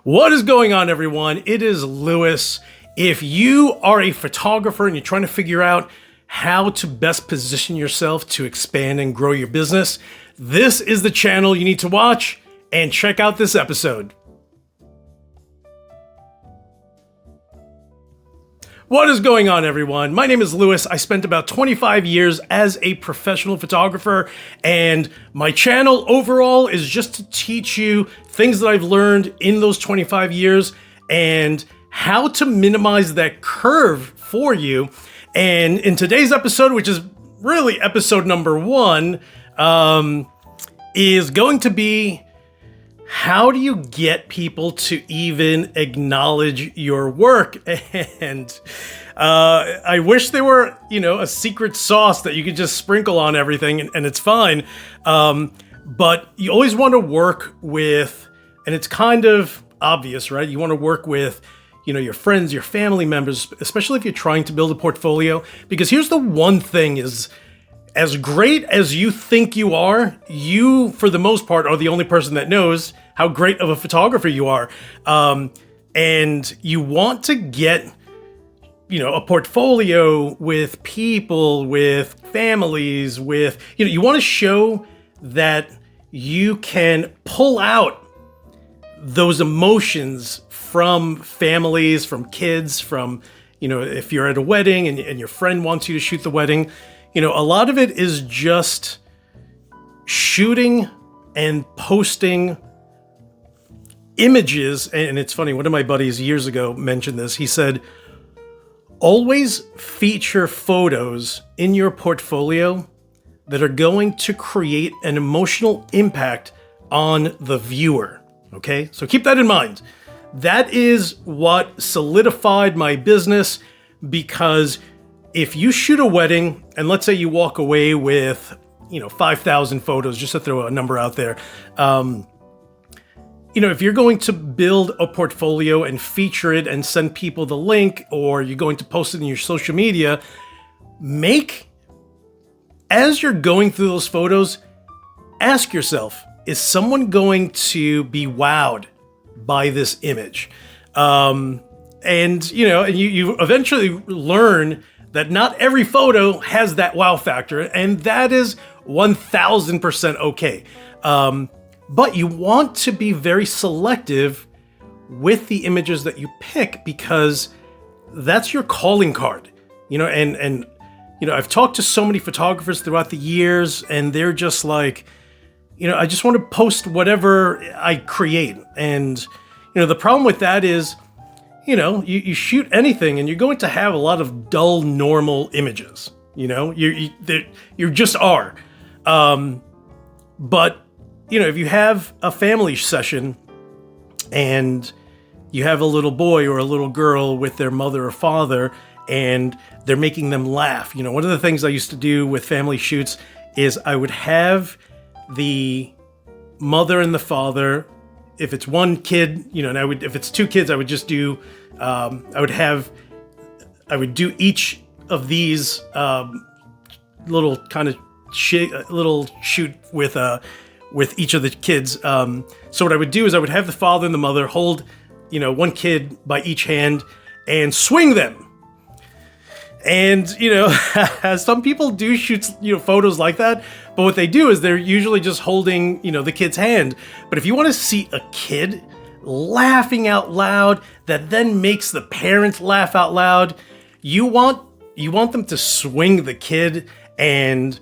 What is going on, everyone? It is Lewis. If you are a photographer and you're trying to figure out how to best position yourself to expand and grow your business, this is the channel you need to watch and check out this episode. What is going on, everyone? My name is Lewis. I spent about 25 years as a professional photographer, and my channel overall is just to teach you things that I've learned in those 25 years and how to minimize that curve for you. And in today's episode, which is really episode number 1, is going to be how do you get people to even acknowledge your work? And I wish there were, a secret sauce that you could just sprinkle on everything and it's fine. But you always want to work with, and it's kind of obvious, right? You want to work with, your friends, your family members, especially if you're trying to build a portfolio. Because here's the one thing is, as great as you think you are, you, for the most part, are the only person that knows how great of a photographer you are. And you want to get, a portfolio with people, with families, with, you want to show that you can pull out those emotions from families, from kids, from, if you're at a wedding and your friend wants you to shoot the wedding. A lot of it is just shooting and posting images. And it's funny, one of my buddies years ago mentioned this. He said, always feature photos in your portfolio that are going to create an emotional impact on the viewer. Okay, so keep that in mind. That is what solidified my business, because if you shoot a wedding and let's say you walk away with, 5,000 photos, just to throw a number out there, if you're going to build a portfolio and feature it and send people the link, or you're going to post it in your social media, as you're going through those photos, ask yourself, is someone going to be wowed by this image? And you eventually learn that not every photo has that wow factor, and that is 1000% okay. But you want to be very selective with the images that you pick, because that's your calling card. I've talked to so many photographers throughout the years, and they're just like, I just want to post whatever I create. And, the problem with that is, you shoot anything and you're going to have a lot of dull, normal images. You just are. But, if you have a family session and you have a little boy or a little girl with their mother or father and they're making them laugh. One of the things I used to do with family shoots is I would have the mother and the father, if it's one kid, and if it's two kids, I would just do, I would do each of these little kind of little shoot with each of the kids. So what I would do is I would have the father and the mother hold, one kid by each hand and swing them. And, some people do shoot, photos like that, but what they do is they're usually just holding, the kid's hand. But if you want to see a kid laughing out loud that then makes the parents laugh out loud, you want them to swing the kid and,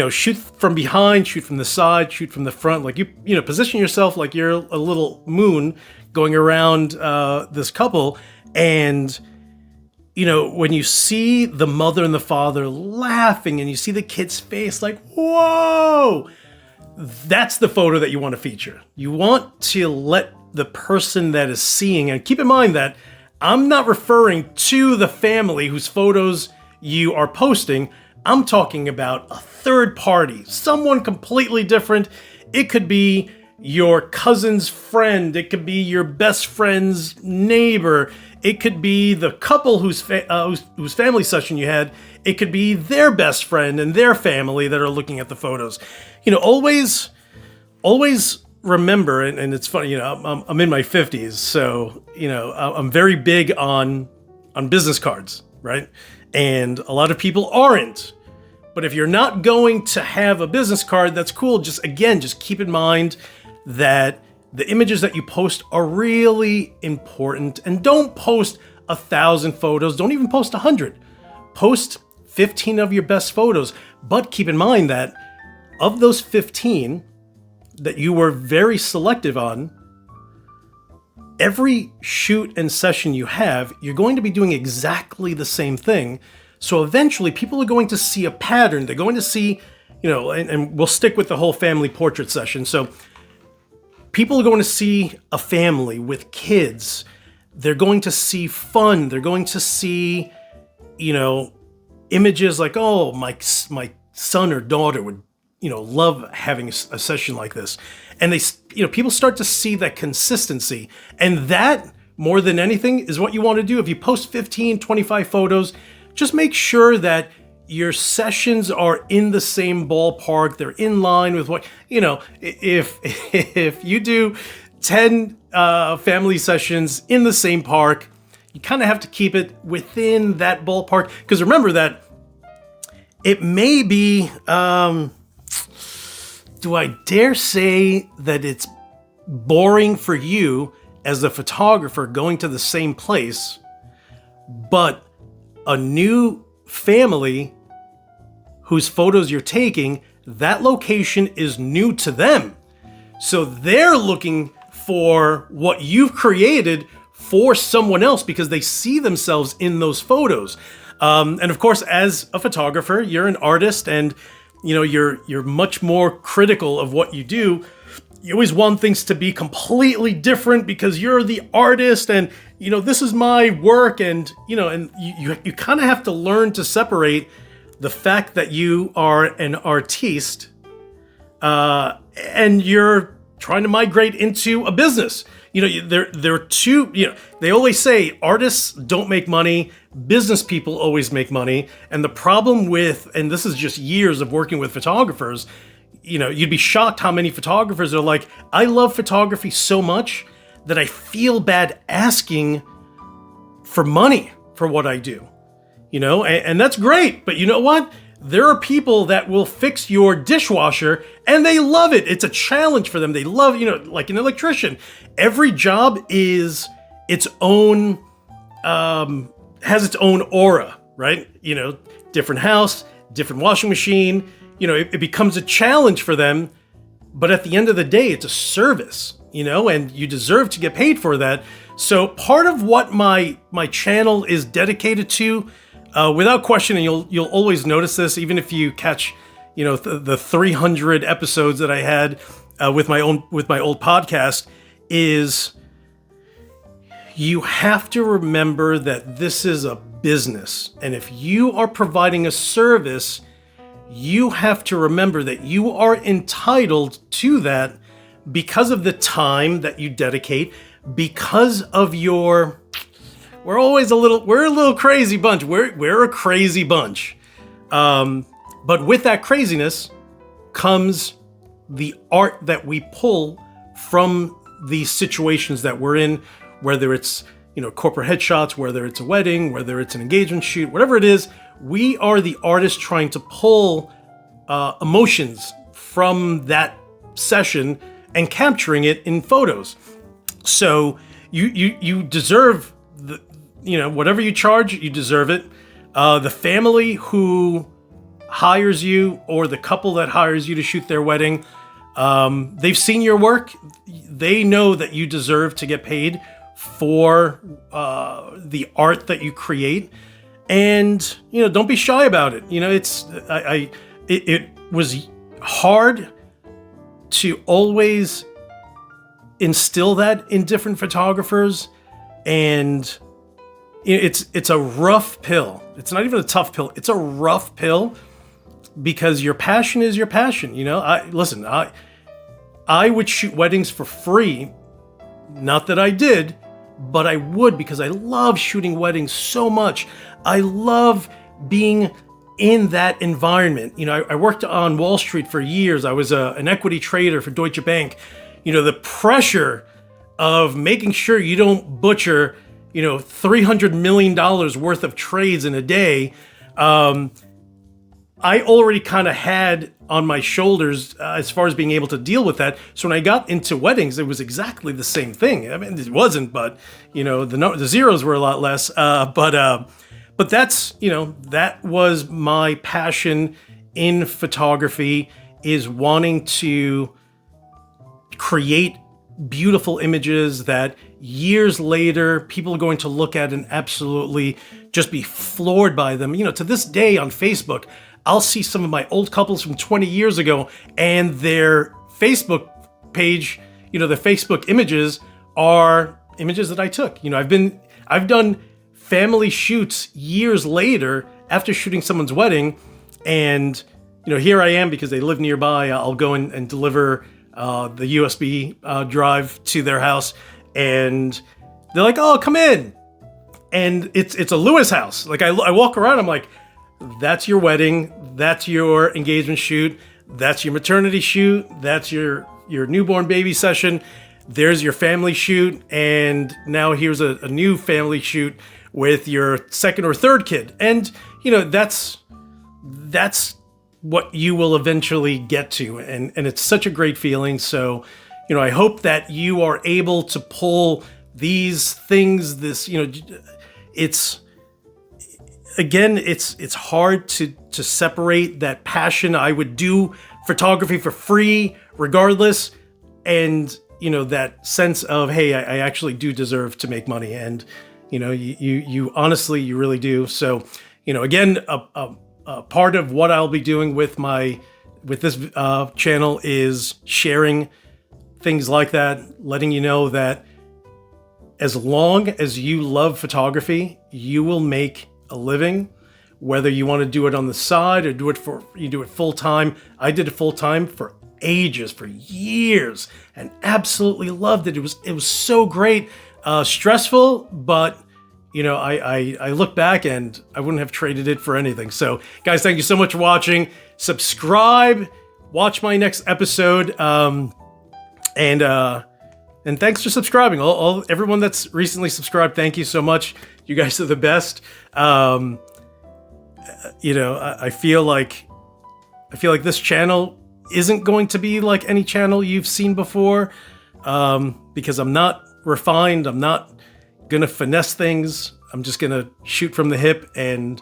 shoot from behind, shoot from the side, shoot from the front. Like position yourself like you're a little moon going around this couple. And when you see the mother and the father laughing and you see the kid's face like, whoa, that's the photo that you want to feature. You want to let the person that is seeing, and keep in mind that I'm not referring to the family whose photos you are posting. I'm talking about a third party, someone completely different. It could be your cousin's friend. It could be your best friend's neighbor. It could be the couple whose family session you had. It could be their best friend and their family that are looking at the photos. Always remember, and it's funny, I'm in my 50s, so, I'm very big on business cards, right? And a lot of people aren't. But if you're not going to have a business card, that's cool. Just keep in mind that the images that you post are really important. And don't post 1,000 photos. Don't even post 100. Post 15 of your best photos. But keep in mind that of those 15 that you were very selective on, every shoot and session you have, you're going to be doing exactly the same thing. So eventually people are going to see a pattern. They're going to see, and we'll stick with the whole family portrait session. So people are going to see a family with kids. They're going to see fun. They're going to see, images like, oh, my son or daughter would, love having a session like this. And people start to see that consistency. And that, more than anything, is what you want to do. If you post 15, 25 photos, just make sure that your sessions are in the same ballpark. They're in line with what, if you do 10 family sessions in the same park, you kind of have to keep it within that ballpark. Because remember that it may be, do I dare say that it's boring for you as a photographer going to the same place, but a new family whose photos you're taking, that location is new to them. So they're looking for what you've created for someone else because they see themselves in those photos. And of course, as a photographer, you're an artist, and you're much more critical of what you do. You always want things to be completely different because you're the artist, and this is my work, and you kind of have to learn to separate the fact that you are an artiste and you're trying to migrate into a business. There are two, they always say artists don't make money, business people always make money. And the problem with, and this is just years of working with photographers, you'd be shocked how many photographers are like, I love photography so much that I feel bad asking for money for what I do. And that's great. But you know what? There are people that will fix your dishwasher and they love it. It's a challenge for them. They love, like an electrician. Every job is its own, has its own aura, right? Different house, different washing machine. It becomes a challenge for them. But at the end of the day, it's a service, and you deserve to get paid for that. So part of what my channel is dedicated to, without question, and you'll always notice this, even if you catch, the 300 episodes that I had with my old podcast, is you have to remember that this is a business, and if you are providing a service, you have to remember that you are entitled to that because of the time that you dedicate, because of your. We're a little crazy bunch. We're a crazy bunch. But with that craziness comes the art that we pull from these situations that we're in, whether it's, corporate headshots, whether it's a wedding, whether it's an engagement shoot, whatever it is, we are the artist trying to pull emotions from that session and capturing it in photos. So you deserve whatever you charge, you deserve it. The family who hires you, or the couple that hires you to shoot their wedding, they've seen your work. They know that you deserve to get paid for the art that you create. And, don't be shy about it. It was hard to always instill that in different photographers, and it's a rough pill. It's not even a tough pill. It's a rough pill because your passion is your passion. I would shoot weddings for free. Not that I did, but I would because I love shooting weddings so much. I love being in that environment. I worked on Wall Street for years. I was an equity trader for Deutsche Bank. the pressure of making sure you don't butcher, $300 million worth of trades in a day, I already kind of had on my shoulders as far as being able to deal with that. So when I got into weddings, it was exactly the same thing. I mean, it wasn't, but the zeros were a lot less. But that's, that was my passion in photography, is wanting to create beautiful images that years later people are going to look at and absolutely just be floored by them. To this day on Facebook, I'll see some of my old couples from 20 years ago, and their Facebook page, their Facebook images are images that I took. I've done family shoots years later after shooting someone's wedding, and here I am, because they live nearby. I'll go in and deliver the USB drive to their house, and they're like, "Oh, come in." And it's a Lewis house. Like I walk around, I'm like, that's your wedding, that's your engagement shoot, that's your maternity shoot, that's your newborn baby session, there's your family shoot, and now here's a new family shoot with your second or third kid. And that's what you will eventually get to, and it's such a great feeling. So I hope that you are able to pull these things, it's hard to separate that passion. I would do photography for free regardless, and that sense of, hey, I actually do deserve to make money, and you honestly, you really do. So again, a part of what I'll be doing with this channel is sharing things like that, letting you know that as long as you love photography, you will make a living, whether you want to do it on the side or do it full time. I did it full time for ages, for years, and absolutely loved it. It was so great, stressful, but I look back and I wouldn't have traded it for anything. So guys, thank you so much for watching. Subscribe, watch my next episode, and thanks for subscribing. Everyone that's recently subscribed, thank you so much. You guys are the best. I feel like this channel isn't going to be like any channel you've seen before, because I'm not refined. I'm not gonna finesse things. I'm just gonna shoot from the hip and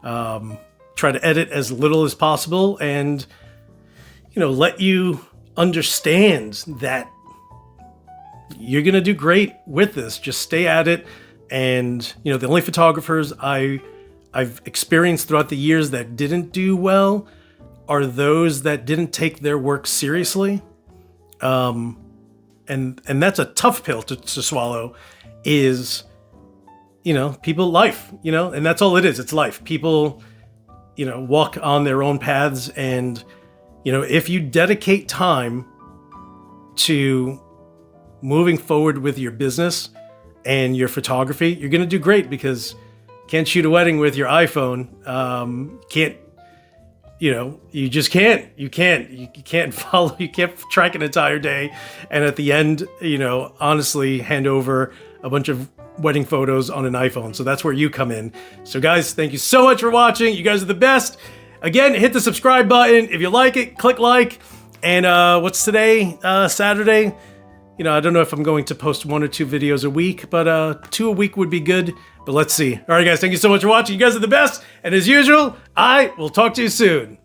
try to edit as little as possible, and let you understand that you're gonna do great with this. Just stay at it. And the only photographers I've experienced throughout the years that didn't do well are those that didn't take their work seriously. And that's a tough pill to swallow, is people, life, and that's all it is. It's life. People walk on their own paths, and if you dedicate time to moving forward with your business and your photography, you're gonna do great, because can't shoot a wedding with your iPhone. You just can't. You can't follow. You can't track an entire day, and at the end, honestly, hand over a bunch of wedding photos on an iPhone. So that's where you come in. So guys, thank you so much for watching. You guys are the best. Again, hit the subscribe button if you like it. Click like. And what's today? Saturday. I don't know if I'm going to post 1 or 2 videos a week, but 2 a week would be good. But let's see. All right, guys, thank you so much for watching. You guys are the best. And as usual, I will talk to you soon.